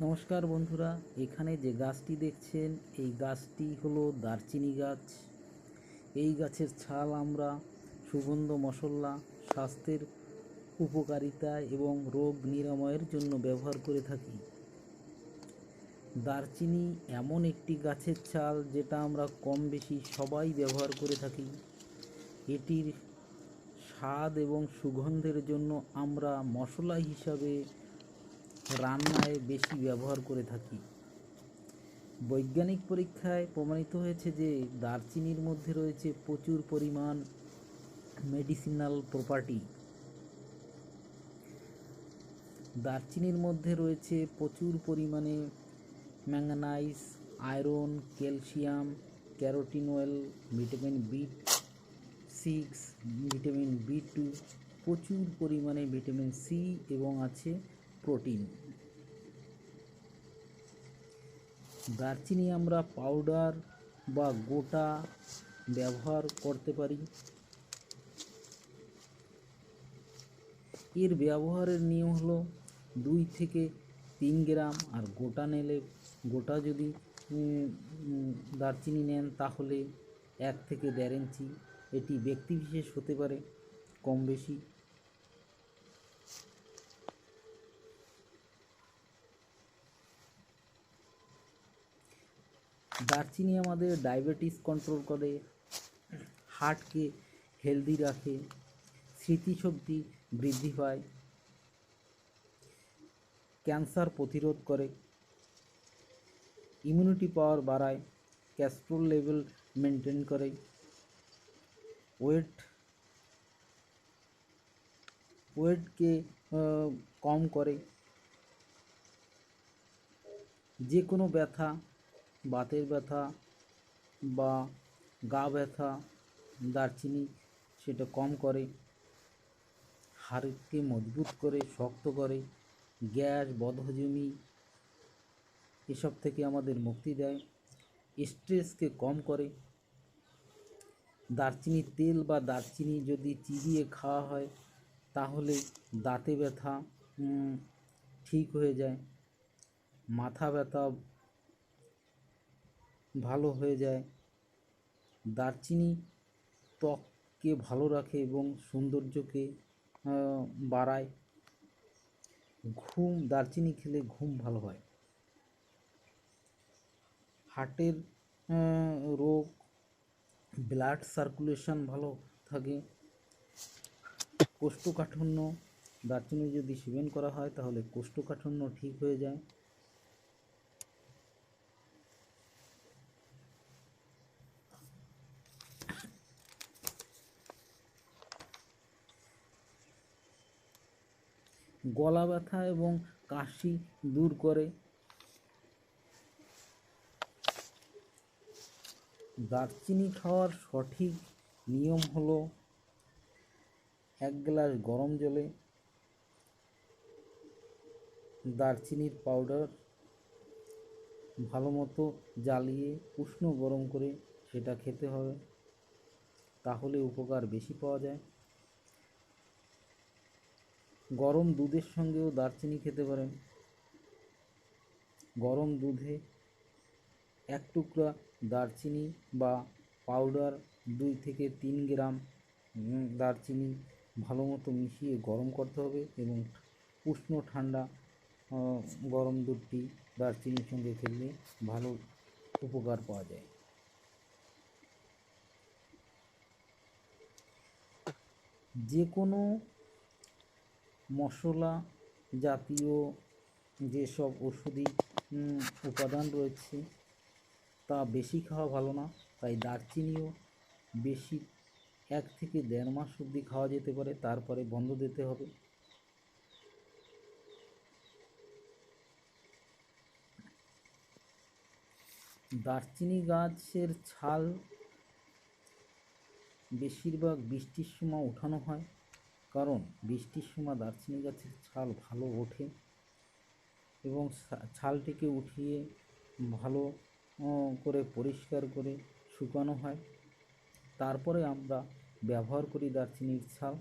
নমস্কার বন্ধুরা, এখানে যে গাছটি দেখছেন এই গাছটি হলো দারচিনি গাছ। এই গাছের ছাল আমরা সুগন্ধ মশলা, স্বাস্থ্যের উপকারিতা এবং রোগ নিরাময়ের জন্য ব্যবহার করে থাকি। দারচিনি এমন একটি গাছের ছাল যেটা আমরা কম বেশি সবাই ব্যবহার করে থাকি। এটির স্বাদ এবং সুগন্ধের জন্য আমরা মশলা হিসাবে রান্নায় বেশি ব্যবহার করে থাকি। বৈজ্ঞানিক পরীক্ষায় প্রমাণিত হয়েছে যে দারচিনির মধ্যে রয়েছে প্রচুর পরিমাণ মেডিসিনাল প্রপার্টি। দারচিনির মধ্যে রয়েছে প্রচুর পরিমাণে manganese, iron, calcium, carotenoid, vitamin B6, vitamin B2, প্রচুর পরিমাণে ভিটামিন সি এবং আছে প্রোটিন। দারচিনি আমরা পাউডার বা গোটা ব্যবহার করতে পারি। এর ব্যবহারের নিয়ম হলো 2 থেকে 3 গ্রাম, আর গোটা যদি দারচিনি নেন তাহলে 1 থেকে 1.5 ইঞ্চি। এটি ব্যক্তিবিশেষ হতে পারে কম বেশি। দারচিনি আমাদের ডায়াবেটিস কন্ট্রোল করে, হার্টকে হেলদি রাখে, স্মৃতিশক্তি বৃদ্ধি পায়, ক্যান্সার প্রতিরোধ করে, ইমিউনিটি পাওয়ার বাড়ায়, কোলেস্টেরল লেভেল মেনটেন করে, ওয়েটকে কম করে। যে কোনো ব্যথা, বাতের ব্যথা বা গা ব্যথা দারচিনি সেটা কম করে, হাড়কে মজবুত করে, শক্ত করে, গ্যাস, বদহজমি এসব থেকে আমাদের মুক্তি দেয়, স্ট্রেসকে কম করে। দারচিনির তেল বা দারচিনি যদি চিবিয়ে খাওয়া হয় তাহলে দাঁতে ব্যথা ঠিক হয়ে যায়, মাথা ব্যথা ভালো হয়ে যায়। দারচিনি ত্বককে ভালো রাখে এবং সৌন্দর্যকে বাড়ায়। দারচিনি খেলে ঘুম ভালো হয়। হার্টের রোগ, ব্লাড সার্কুলেশন ভালো থাকে। কোষ্ঠকাঠিন্য, দারচিনি যদি সেবন করা হয় তাহলে কোষ্ঠকাঠিন্য ঠিক হয়ে যায়। গলা ব্যথা এবং কাশি দূর করে। দারচিনি খাওয়ার সঠিক নিয়ম হলো 1 গ্লাস গরম জলে দারচিনির পাউডার ভালো মতো জ্বালিয়ে উষ্ণ গরম করে সেটা খেতে হবে, তাহলে উপকার বেশি পাওয়া যায়। গরম দুধের সঙ্গেও দারচিনি খেতে পারেন। গরম দুধে 1 টুকরা দারচিনি বা পাউডার, 2 থেকে 3 গ্রাম দারচিনি ভালো মতো মিশিয়ে গরম করতে হবে এবং উষ্ণ ঠান্ডা গরম দুধটি দারচিনির সঙ্গে খেলে ভালো উপকার পাওয়া যায়। যে কোনো মশলা জাতীয় যেসব ওষুধি উপাদান রয়েছে তা বেশি খাওয়া ভালো না, তাই দারচিনিও বেশি 1 থেকে 1.5 মাস অবধি খাওয়া যেতে পারে, তারপরে বন্ধ দিতে হবে। দারচিনি গাছের ছাল বেশিরভাগ বৃষ্টির সময় উঠানো হয়, কারণ বৃষ্টির সময় দারচিনি গাছের ছাল ভালো ওঠে এবং ছালটিকে উঠিয়ে ভালো করে পরিষ্কার করে শুকানো হয়, তারপরে আমরা ব্যবহার করি দারচিনির ছাল।